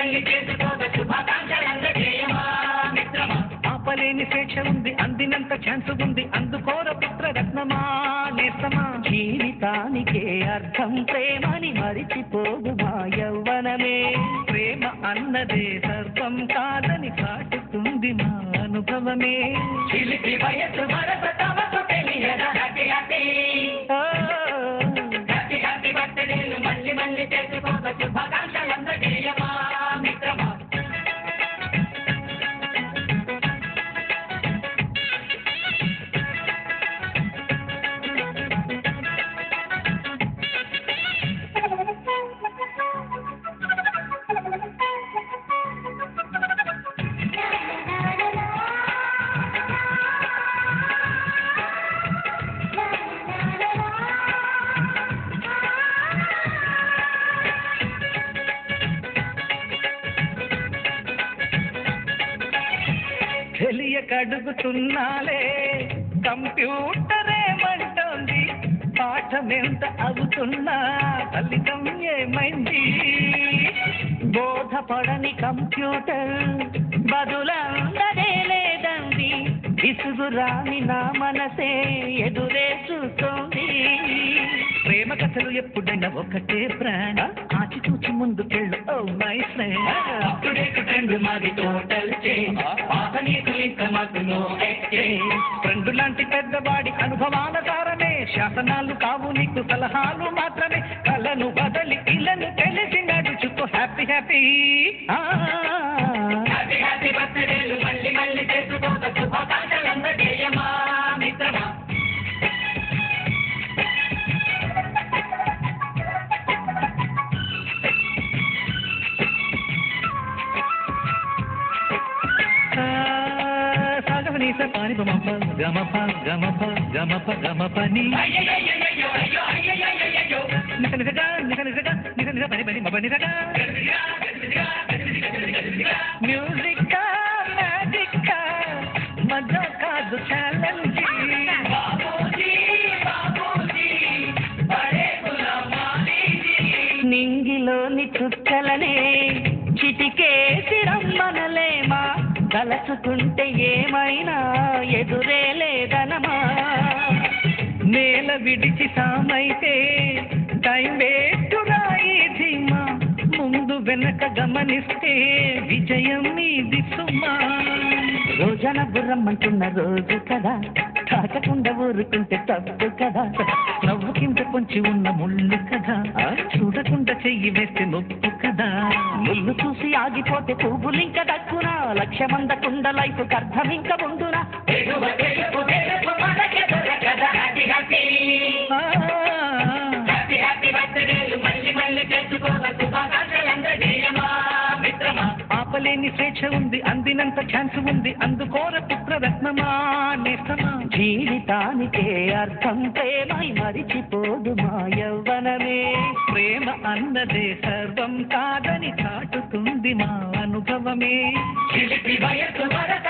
మళ్ళీ చేసుకోక శుభాకాంక్షలందజేయమా మిత్రమా. ఆపలేని స్వేచ్ఛ ఉంది, అందినంత ఛాన్స్ ఉంది, అందుకోర పుత్రరత్నమా నేస్తమా. జీవితానికే అర్థం ప్రేమని మరిచిపోదు మా యవ్వనమే. ప్రేమ అన్నదే సర్వం కాదని కాటుతుంది మా అనుభవమే. చిలిపి వయస్సు వరస తమకు తెలియదా హ్యాపీ హ్యాపీ హ్యాపీ హ్యాపీ బర్త్డేలు మళ్ళీ మళ్ళీ చేసుకోక శుభాకాంక్షలందజేయమా మిత్రమా. తెలియకడుగుతున్నాలే కంప్యూటరేమంటోంది, పాఠమెంత అవుతున్నా ఫలితం ఏమైంది. బోధపడని కంప్యూటర్ బదులందరే లేదండి, విసుగురాని నా మనసే ఎదురే చూస్తోంది. ప్రేమ కథలు ఎప్పుడైనా ఒకటే ప్రాణ, ఆచి చూచి ముందుకెళ్ళు ఓ మై ఫ్రెండ్. అప్పుడేకు ట్రెండ్ మాది టోటల్ చేంజ్, పాత నీకు ఇంకా మాకు నో ఎక్స్చేంజ్. ఫ్రెండ్ లాంటి పెద్దవాడి అనుభవాల కారమే, శాసనాలు కావు నీకు సలహాలు మాత్రమే. కలను బదలి ఇలను తెలిసి నడుచుకో హ్యాపీ హ్యాపీ హ్యాపీ హ్యాపీ బర్త్డేలు మళ్ళీ మళ్ళీ చేసుకోక శుభాకాంక్షలందజేయమా మిత్రమా. సాగవనీస పాని బమప గమప గమప గమప గమపని నిజ నిజగా నిజ నిజగా నిజ నిజ పని పని మప నిజగా. మ్యూజిక్ మ్యాజిక్ మజా కాదు ఛాలెంజ్. నింగిలోని చుక్కలనే చిటికేసి రమ్మనలేమా, తలచుకుంటే ఏమైనా ఎదురే లేదనమా. నేల విడిచి సామైతే టైం వేస్తున్నా ఈ ధీమా, ముందు వెనక గమనిస్తే విజయం నీది సుమా. రోజన బుర్రమ్మంటున్న రోజు కదా, తాకకుండా ఊరుకుంటే తప్పు కదా. నవ్వుకింత పొంచి ఉన్న ముళ్ళు కదా, చూడకుండా చెయ్యి వేస్తే నొప్పు కదా. ముళ్ళు చూసి ఆగిపోతే పువ్వులింక దక్కునా, లక్ష్యమందకుండా లైఫ్ అర్థం ఇంక ముందునా. ఆపలేని స్వేచ్ఛ ఉంది, అందినంత ఛాన్స్ ఉంది, అందుకోర పుత్రరత్నమా నేస్తమా. జీవితానికే అర్థం ప్రేమై మరిచిపోదు మా యవ్వనమే. ప్రేమ అన్నదే సర్వం కాదని చాటుతుంది మా అనుభవమే. చిలిపి వయస్సు వరస